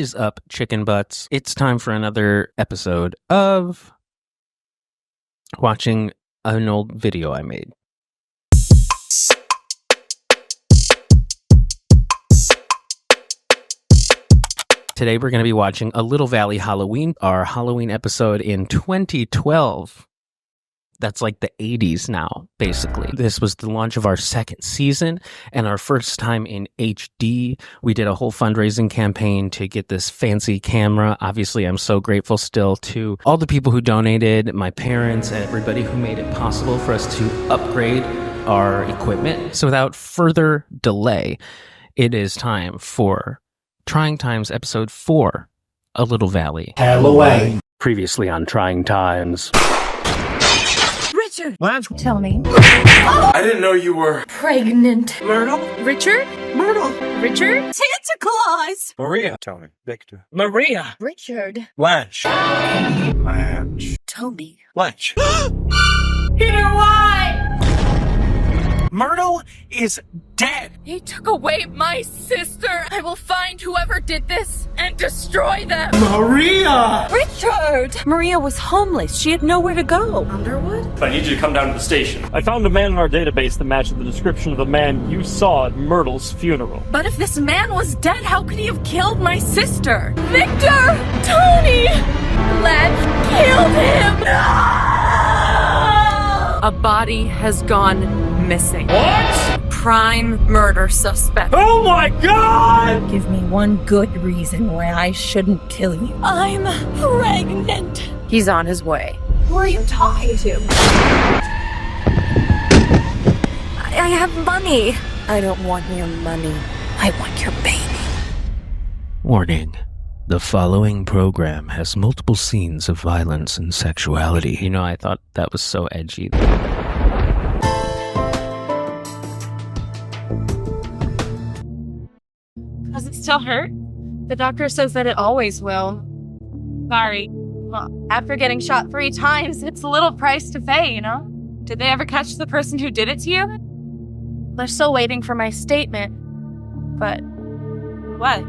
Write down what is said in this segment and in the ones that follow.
is up, chicken butts? It's time for another episode of watching an old video I made. Today we're going to be watching A Little Valley Halloween, our Halloween episode in 2012. That's like the 80s now, basically. This was the launch of our second season and our first time in HD. We did a whole fundraising campaign to get this fancy camera. Obviously, I'm so grateful still to all the people who donated, my parents, and everybody who made it possible for us to upgrade our equipment. So without further delay, it is time for Trying Times Episode 4, A Little Valley Halloween. Previously on Trying Times. Richard! What? Tell me. I didn't know you were Pregnant. Myrtle. Richard? Myrtle. Richard? Santa Claus! Maria. Tony. Victor. Maria. Richard. Blanche. Blanche. Tony. Blanche. You know why? Myrtle is dead. He took away my sister. I will find whoever did this and destroy them. Maria. Richard! Maria was homeless. She had nowhere to go. Underwood? I need you to come down to the station. I found a man in our database that matched the description of the man you saw at Myrtle's funeral. But if this man was dead, how could he have killed my sister? Victor! Tony! Let's kill him! No! A body has gone missing. What? Prime murder suspect. Oh my god! Give me one good reason why I shouldn't kill you. I'm pregnant. He's on his way. Who are you talking to? I have money. I don't want your money. I want your baby. Warning. The following program has multiple scenes of violence and sexuality. You know, I thought that was so edgy. Does it still hurt? The doctor says that it always will. Sorry. Well, after getting shot 3 times, it's a little price to pay, you know? Did they ever catch the person who did it to you? They're still waiting for my statement. But what?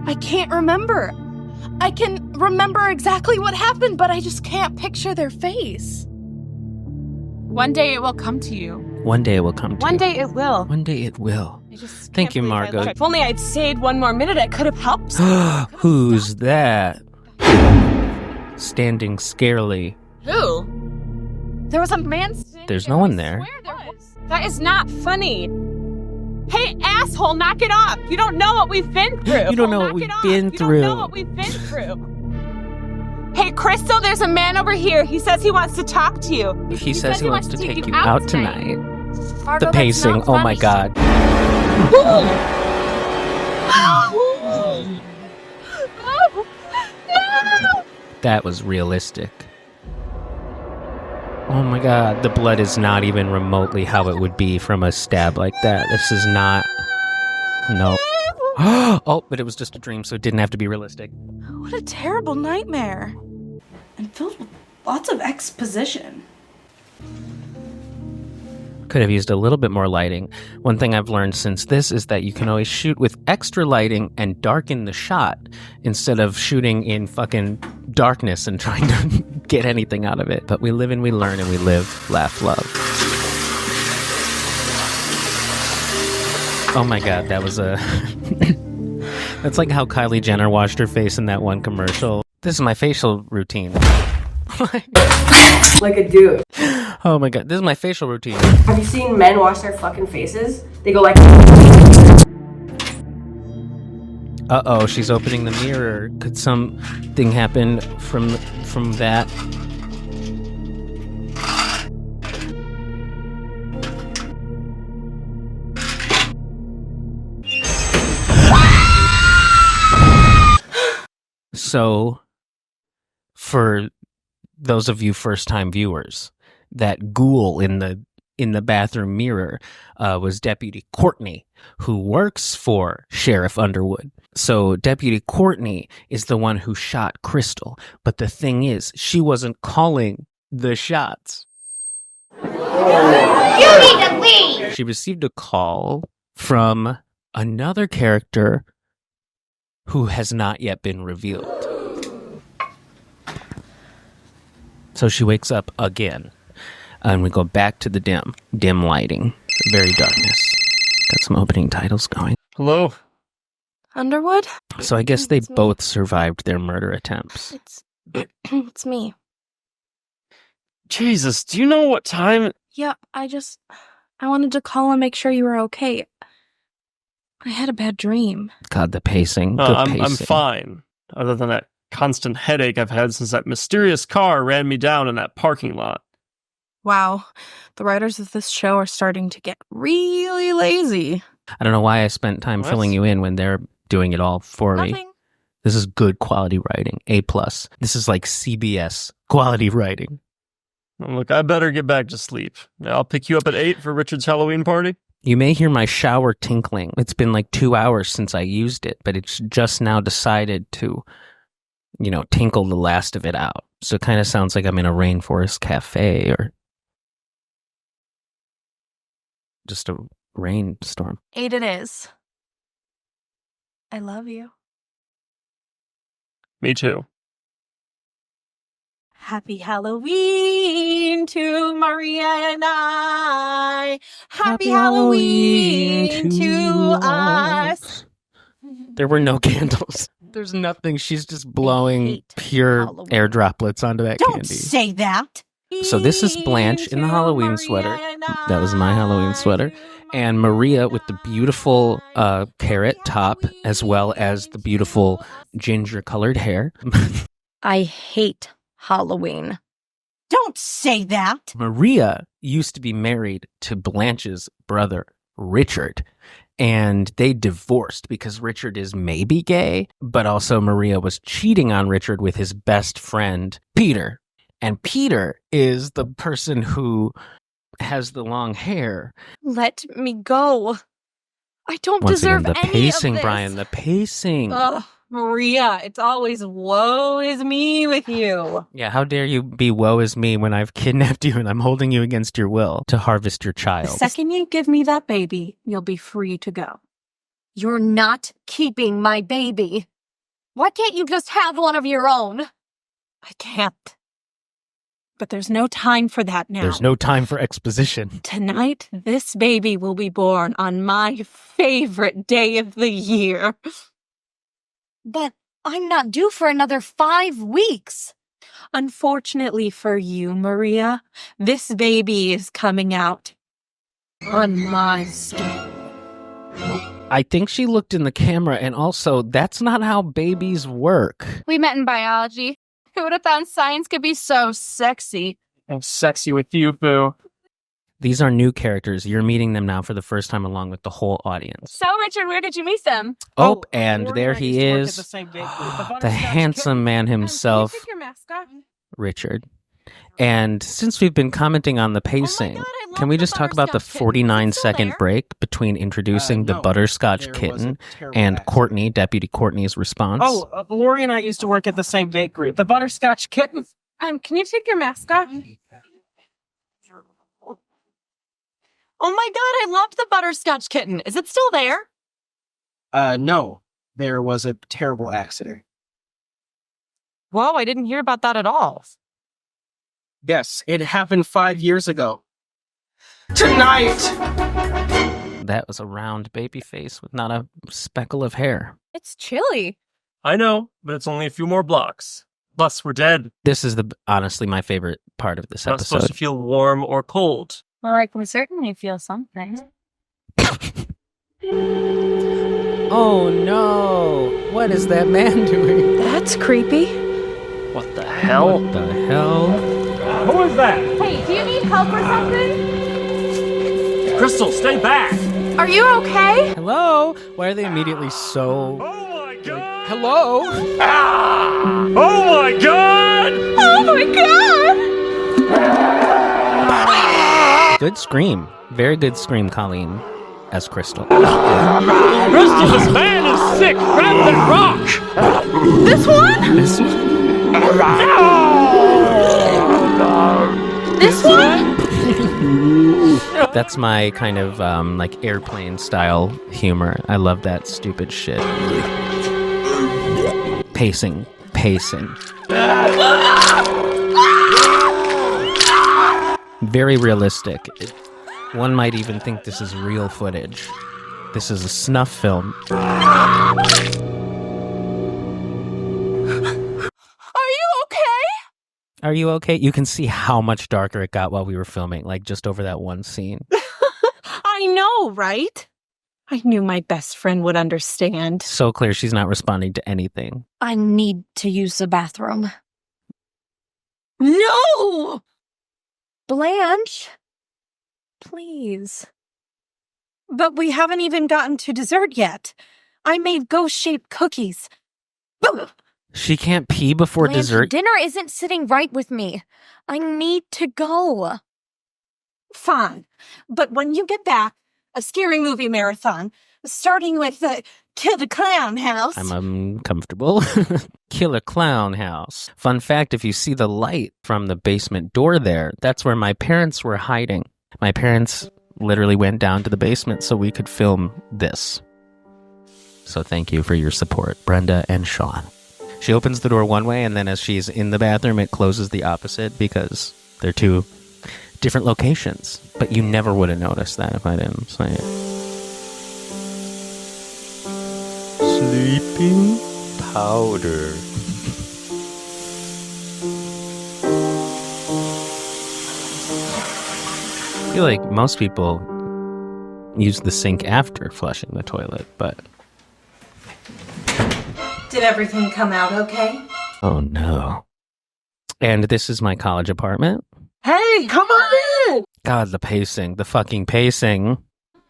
I can't remember. I can remember exactly what happened, but I just can't picture their face. One day it will come to you. One day it will come to One you. day it will. One day it will. I just Thank can't you, believe I Margot. left. If only I'd stayed one more minute, I could have helped. Who's that? Standing scarily. Who? There was a man standing There's there. no one I there. swear there was. That is not funny. Hey, asshole, knock it off. You don't know what we've been through. You don't know what Knock we've it off. been You through. don't know what we've been through. Hey, Crystal, there's a man over here. He says he wants to talk to you. He says he wants to take you out tonight. Margo, The that's pacing, not oh my funny. god. No! That was realistic. Oh my god, the blood is not even remotely how it would be from a stab like that. This is not... No. Oh, but it was just a dream, so it didn't have to be realistic. What a terrible nightmare. And filled with lots of exposition. Could have used a little bit more lighting. One thing I've learned since this is that you can always shoot with extra lighting and darken the shot instead of shooting in fucking darkness and trying to get anything out of it. But we live and we learn and we live, laugh, love. Oh my god, that was a... That's like how Kylie Jenner washed her face in that one commercial. This is my facial routine. Like a dude. Oh my god, this is my facial routine. Have you seen men wash their fucking faces? They go like... Uh-oh, she's opening the mirror. Could something happen from that? So, for those of you first-time viewers, that ghoul in the bathroom mirror was Deputy Courtney, who works for Sheriff Underwood. So Deputy Courtney is the one who shot Crystal. But the thing is, she wasn't calling the shots. You need to leave! She received a call from another character who has not yet been revealed. So she wakes up again, and we go back to the dim lighting, very darkness. Got some opening titles going. Hello? Underwood? So I guess they It's me. both survived their murder attempts. It's me. Jesus, do you know what time... Yeah, I wanted to call and make sure you were okay. I had a bad dream. God, the pacing. Good I'm pacing. fine. Other than that constant headache I've had since that mysterious car ran me down in that parking lot. Wow, the writers of this show are starting to get really lazy. I don't know why I spent time What? filling you in when they're doing it all for me. Nothing. This is good quality writing. A+. This is like CBS quality writing. Look, I better get back to sleep. I'll pick you up at 8 for Richard's Halloween party. You may hear my shower tinkling. It's been like 2 hours since I used it, but it's just now decided to, tinkle the last of it out. So it kind of sounds like I'm in a rainforest cafe or just a rainstorm. 8 it is. I love you. Me too. Happy Halloween to Maria and I. Happy Halloween to us. There were no candles. There's nothing. She's just blowing hate pure Halloween. air droplets onto that Don't candy. say that. So this is Blanche in the Halloween sweater. That was my Halloween sweater. And Maria with the beautiful carrot top, as well as the beautiful ginger-colored hair. I hate Halloween. Don't say that. Maria used to be married to Blanche's brother, Richard. And they divorced because Richard is maybe gay, but also Maria was cheating on Richard with his best friend, Peter. And Peter is the person who has the long hair. Let me go. I don't Once deserve again, the any pacing, of this. Brian, the pacing. Ugh, Maria, it's always woe is me with you. Yeah, how dare you be woe is me when I've kidnapped you and I'm holding you against your will to harvest your The child. second you give me that baby, you'll be free to go. You're not keeping my baby. Why can't you just have one of your own? I can't. But there's no time for that now. There's no time for exposition. Tonight, this baby will be born on my favorite day of the year. But I'm not due for another 5 weeks. Unfortunately for you, Maria, this baby is coming out on my skin. I think she looked in the camera, and also, that's not how babies work. We met in biology. Who would have thought science could be so sexy? I'm sexy with you, boo. These are new characters. You're meeting them now for the first time along with the whole audience. So, Richard, where did you meet them? Oh, and there he is. The handsome man himself, Take your mask off. Richard. And since we've been commenting on the pacing, God, I love can we the just talk about the butterscotch kitten. Is it still 49-second there? break between introducing the No, butterscotch there was kitten a terrible and accident. Courtney, Deputy Courtney's response? Oh, Lori and I used to work at the same bakery. The butterscotch kitten. Can you take your mask off? Oh my god, I loved the butterscotch kitten. Is it still there? No. There was a terrible accident. Whoa, I didn't hear about that at all. Yes, it happened 5 years ago. Tonight! That was a round baby face with not a speckle of hair. It's chilly. I know, but it's only a few more blocks. Plus, we're dead. This is honestly my favorite part of this Not supposed episode. to feel warm or cold. Well, I can certainly feel something. Oh no! What is that man doing? That's creepy. What the hell? What the hell? Who is that? Hey, do you need help or something? Crystal, stay back! Are you okay? Hello? Why are they immediately so... Oh my god! Hello? Ah! Oh my god! Oh my god! Good scream. Very good scream, Colleen, as Crystal. Crystal, this man is sick! Grab that rock! This one? This one? This one? That's my kind of, like, airplane-style humor. I love that stupid shit. Pacing. Very realistic. One might even think this is real footage. This is a snuff film. Are you okay? Are you okay? You can see how much darker it got while we were filming, like just over that one scene. I know, right? I knew my best friend would understand. So clear she's not responding to anything. I need to use the bathroom. No! Blanche, please. But we haven't even gotten to dessert yet. I made ghost-shaped cookies. She can't pee before Blanche, dessert. dinner isn't sitting right with me. I need to go. Fine. But when you get back, a scary movie marathon, starting with the Kill the Clown House. I'm uncomfortable. Killer Clown House. Fun fact, if you see the light from the basement door there, that's where my parents were hiding. My parents literally went down to the basement so we could film this. So thank you for your support, Brenda and Sean. She opens the door one way, and then as she's in the bathroom, it closes the opposite because they're two different locations. But you never would have noticed that if I didn't say it. Sleeping powder. I feel like most people use the sink after flushing the toilet, but... Did everything come out okay? Oh no. And this is my college apartment. Hey, come on in! God, the pacing. The fucking pacing.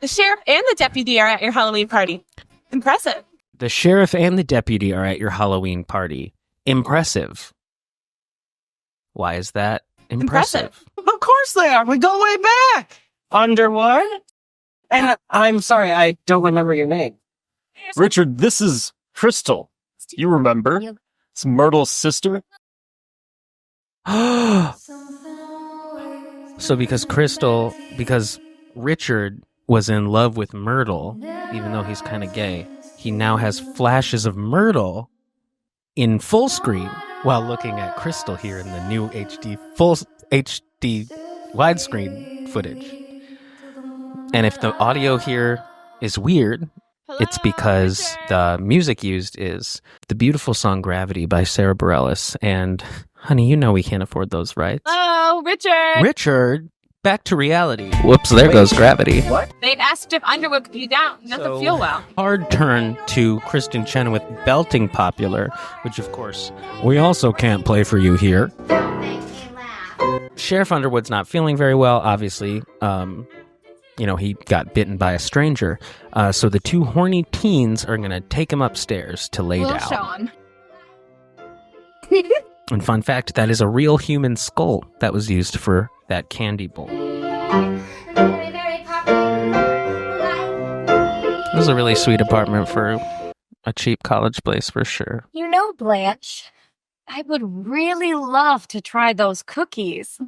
The sheriff and the deputy are at your Halloween party. Impressive. The sheriff and the deputy are at your Halloween party. Impressive. Why is that impressive? Of course they are. We go way back. Underwood. And I'm sorry, I don't remember your name. Richard, this is Crystal. You remember? It's Myrtle's sister. So because Richard was in love with Myrtle, even though he's kind of gay, he now has flashes of Myrtle in full screen while looking at Crystal here in the new full HD widescreen footage. And if the audio here is weird, it's because the music used is the beautiful song Gravity by Sarah Bareilles. And honey, you know we can't afford those rights. Oh, Richard. Richard, back to reality. Whoops, there goes Gravity. What? They'd asked if Underwood could be down. He doesn't feel well. Hard turn to Kristen Chenoweth belting Popular, which of course we also can't play for you here. Sheriff Underwood's not feeling very well, obviously. He got bitten by a stranger. So the two horny teens are going to take him upstairs to lay down. Sean. And fun fact, that is a real human skull that was used for that candy bowl. It was a really sweet apartment for a cheap college place for sure. You know, Blanche, I would really love to try those cookies.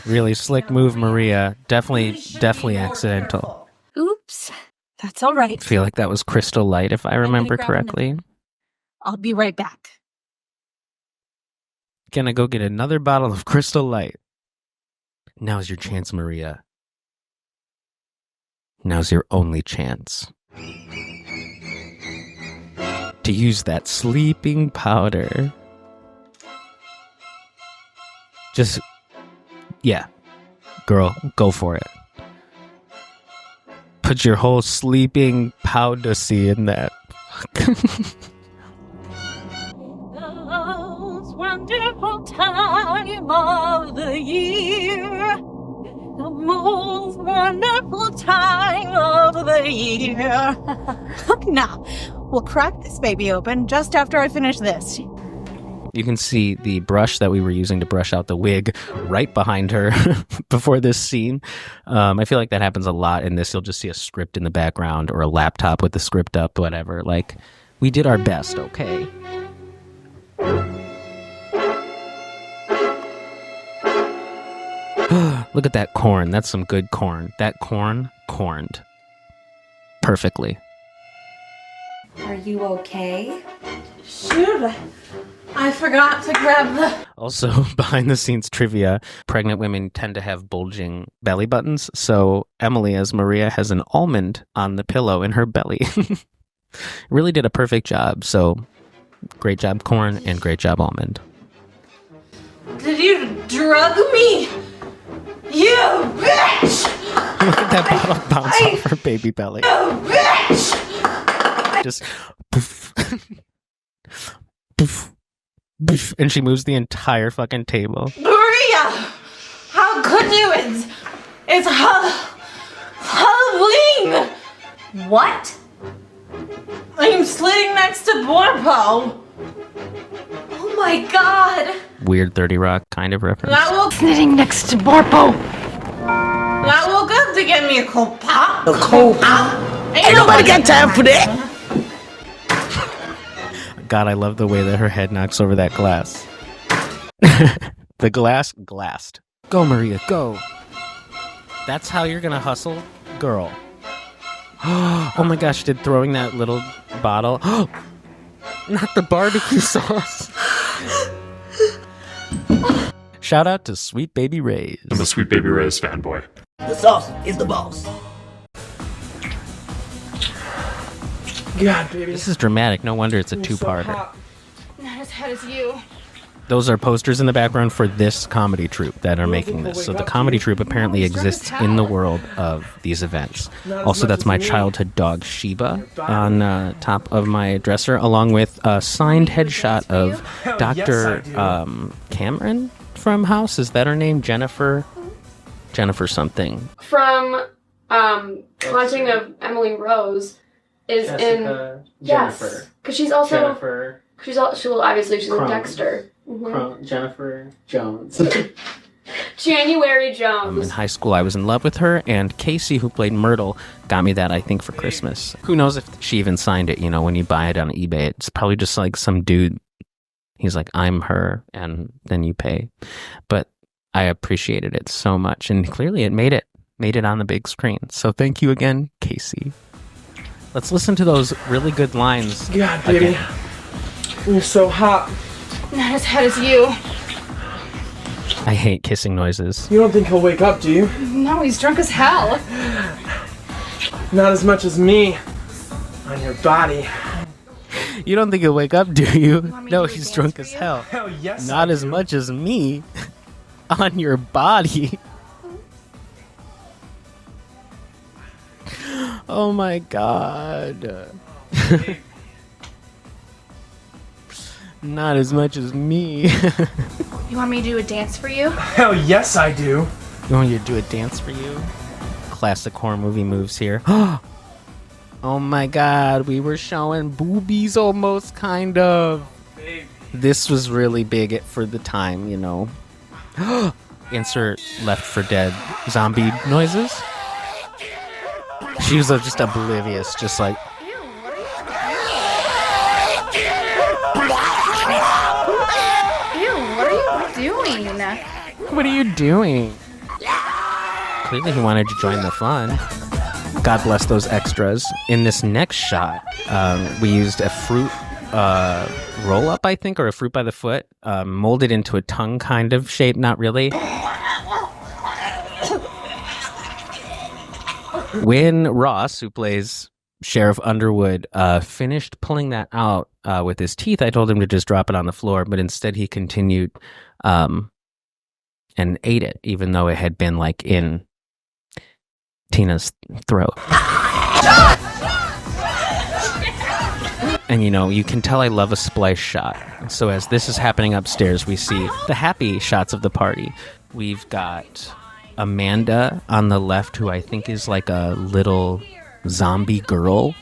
Really slick move, Maria. Definitely accidental. Oops. That's all right. I feel like that was Crystal Light, if I remember grab correctly. I'll be right back. Gonna go get another bottle of Crystal Light. Now's your chance, Maria. Now's your only chance to use that sleeping powder. Girl, go for it. Put your whole sleeping powder in that. Most wonderful time of the year. The most wonderful time of the year. Now, we'll crack this baby open just after I finish this. You can see the brush that we were using to brush out the wig right behind her before this scene. I feel like that happens a lot in this. You'll just see a script in the background or a laptop with the script up, whatever. Like, we did our best, okay? Look at that corn. That's some good corn. That corn corned perfectly. Are you okay? Shoot, I forgot to grab the... Also, behind the scenes trivia, pregnant women tend to have bulging belly buttons. So Emily, as Maria, has an almond on the pillow in her belly. Really did a perfect job. So great job, corn, and great job, almond. Did you drug me? You bitch! Look at that bottle bounce off her baby belly. You bitch! Just poof, poof, poof, and she moves the entire fucking table. Maria! How could you? It's Halloween! What? I'm sitting next to Borpo. Oh my god! Weird 30 Rock kind of reference. Sitting next to Borpo. That woke up to get me a cold pop. A cold pop? Ain't nobody got time for that. God, I love the way that her head knocks over that glass. The glass glassed. Go, Maria, go. That's how you're gonna hustle? Girl. Oh my gosh, did throwing that little bottle... Not the barbecue sauce. Shout out to Sweet Baby Ray's. I'm a Sweet Baby Ray's fanboy. The sauce is the boss. God, baby. This is dramatic. No wonder it's a two-parter. Not as hot as you. Those are posters in the background for this comedy troupe that are making this. So the comedy troupe apparently exists in the world of these events. Also, that's my childhood dog, Sheba, on top of my dresser, along with a signed headshot of Dr. Cameron from House. Is that her name? Jennifer something. From Haunting of Emily Rose is Jessica, in... Yes, because she's also... Jennifer. She's in Dexter. Mm-hmm. Jennifer Jones. January Jones. In high school, I was in love with her, and Casey, who played Myrtle, got me that, I think, for Christmas. Who knows if she even signed it, when you buy it on eBay. It's probably just like some dude. He's like, I'm her, and then you pay. But I appreciated it so much, and clearly it made it on the big screen. So thank you again, Casey. Let's listen to those really good lines. God, baby. Again. You're so hot. Not as hot as you. I hate kissing noises. You don't think he'll wake up, do you? No, he's drunk as hell. Not as much as me. On your body. You don't think he'll wake up, do you? No, do a he's dance drunk for as you? hell. Hell yes. Not I as do. much as me. On your body. Oh my god. Not as much as me. You want me to do a dance for you? Hell yes, I do. You want me to do a dance for you? Classic horror movie moves here. Oh my god, we were showing boobies almost, kind of. Baby. This was really big for the time, Insert Left 4 Dead zombie noises. She was just oblivious, just like... Ew, what are you doing? What are you doing? Clearly he wanted to join the fun. God bless those extras. In this next shot, we used a fruit roll-up, I think, or a fruit by the foot, molded into a tongue kind of shape, not really. When Ross, who plays Sheriff Underwood, finished pulling that out with his teeth, I told him to just drop it on the floor, but instead he continued and ate it, even though it had been like in Tina's throat. And you can tell I love a splice shot. So as this is happening upstairs, we see the happy shots of the party. We've got Amanda on the left, who I think is like a little zombie girl.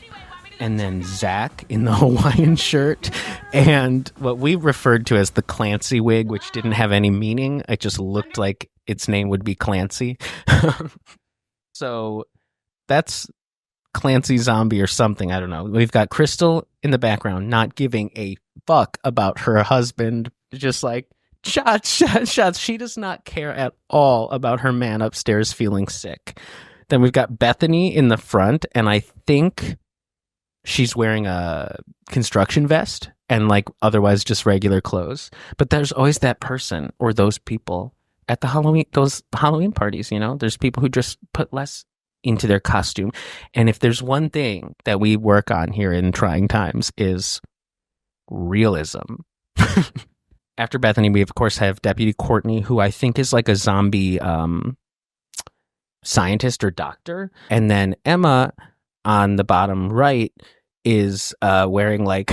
And then Zach in the Hawaiian shirt. And what we referred to as the Clancy wig, which didn't have any meaning. It just looked like its name would be Clancy. So that's Clancy Zombie or something. I don't know. We've got Crystal in the background, not giving a fuck about her husband. Just like, shots, shots, shots. She does not care at all about her man upstairs feeling sick. Then we've got Bethany in the front, and I think she's wearing a construction vest and like otherwise just regular clothes. But there's always that person or those people at those Halloween parties, you know? There's people who just put less into their costume. And if there's one thing that we work on here in Trying Times is realism. After Bethany, we of course have Deputy Courtney, who I think is like a zombie scientist or doctor. And then Emma on the bottom right is wearing like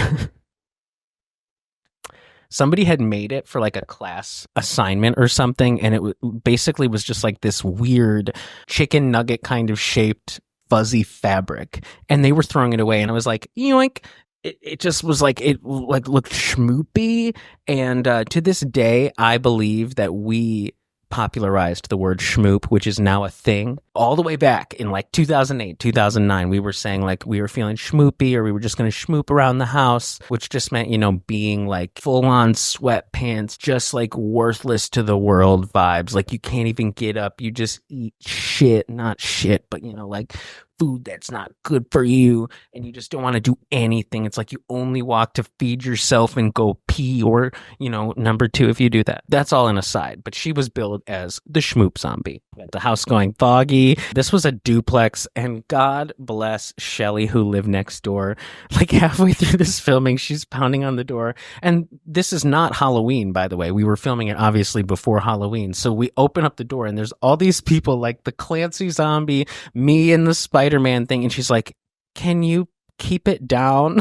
somebody had made it for like a class assignment or something, and it basically was just like this weird chicken nugget kind of shaped fuzzy fabric, and they were throwing it away, and I was like, yoink. It just was like, it like looked schmoopy, and to this day I believe that we popularized the word schmoop, which is now a thing. All the way back in like 2008, 2009, we were saying like we were feeling schmoopy, or we were just going to schmoop around the house, which just meant, you know, being like full on sweatpants, just like worthless to the world vibes. Like you can't even get up. You just eat shit, not shit, but you know, like food that's not good for you, and you just don't want to do anything. It's like you only walk to feed yourself and go pee, or, you know, number two if you do that. That's all an aside, but she was billed as the schmoop zombie. The house going foggy. This was a duplex, and God bless Shelly, who lived next door. Like halfway through this filming, she's pounding on the door, and this is not Halloween, by the way. We were filming it obviously before Halloween, so we open up the door, and there's all these people, like the Clancy zombie, me, and the Spider-Man thing, and she's like, can you keep it down?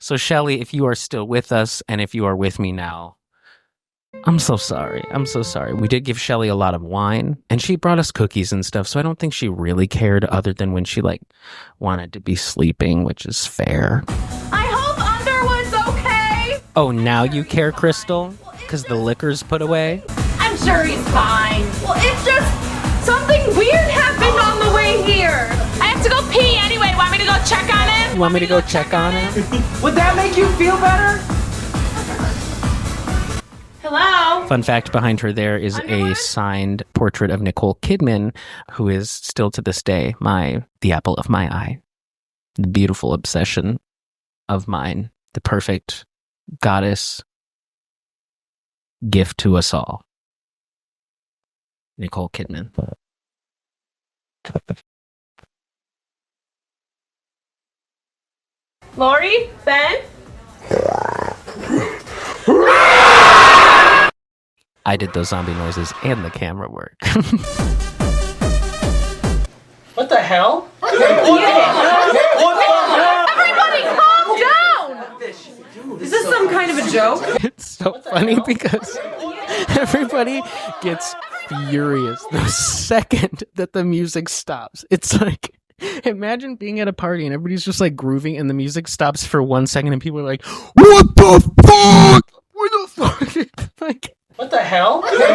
So Shelly, if you are still with us, and if you are with me now, I'm so sorry. I'm so sorry. We did give Shelly a lot of wine, and she brought us cookies and stuff, so I don't think she really cared, other than when she like wanted to be sleeping, which is fair. I hope Underwood's okay. Oh, now you care, Crystal? Because the liquor's put away? I'm sure he's fine. Well, it's just something weird happened on the way here. I have to go pee anyway. Want me to go check on him? You want me to go check on him? Would that make you feel better? Hello? Fun fact behind her there is a signed portrait of Nicole Kidman, who is still to this day the apple of my eye. The beautiful obsession of mine. The perfect goddess gift to us all. Nicole Kidman. Lori? Ben? I did those zombie noises and the camera work. What the hell? Everybody calm down! Is this some kind of a joke? It's so funny because everybody gets furious the second that the music stops. It's like, imagine being at a party and everybody's just like grooving and the music stops for 1 second and people are like, what the fuck? What the fuck? Like, What the hell? Everybody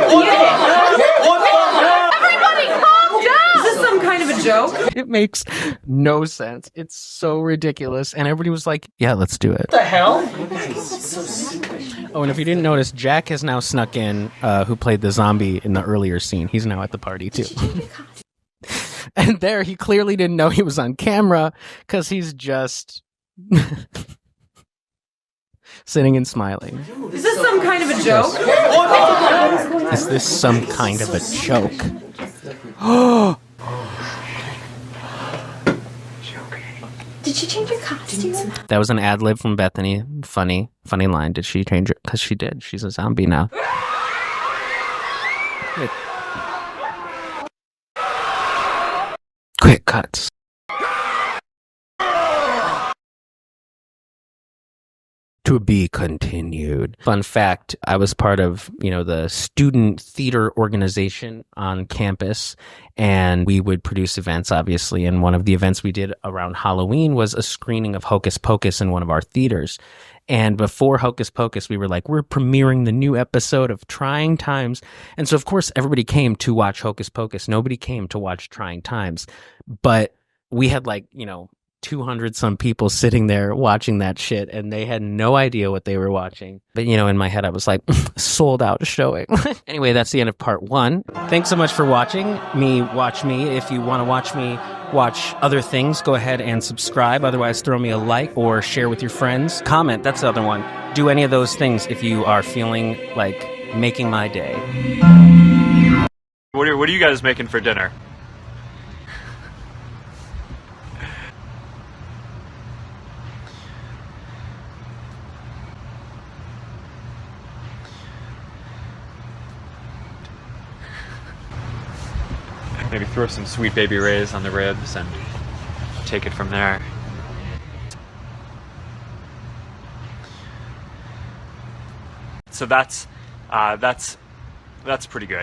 calm down! Is this some kind of a joke? it makes no sense. It's so ridiculous. And everybody was like, yeah, let's do it. What the hell? Oh, and if you didn't notice, Jack has now snuck in, who played the zombie in the earlier scene. He's now at the party too. And there, he clearly didn't know he was on camera because he's just sitting and smiling. Is this some kind of a joke? Is this some kind of a joke? Did she change her costume? That was an ad lib from Bethany. Funny line. Did she change it? Because she did. She's a zombie now. Quick cuts. To be continued. Fun fact, I was part of, the student theater organization on campus, and we would produce events, obviously, and one of the events we did around Halloween was a screening of Hocus Pocus in one of our theaters. And before Hocus Pocus, we were like, we're premiering the new episode of Trying Times. And so, of course, everybody came to watch Hocus Pocus. Nobody came to watch Trying Times. But we had 200 some people sitting there watching that shit, and they had no idea what they were watching. But you know, in my head I was like, sold out showing. Anyway, that's the end of part 1. Thanks so much for watching me watch me. If you want to watch me watch other things, go ahead and subscribe. Otherwise, throw me a like or share with your friends. Comment, that's the other one. Do any of those things if you are feeling like making my day. What are you guys making for dinner? Maybe throw some Sweet Baby Ray's on the ribs and take it from there. So that's pretty good.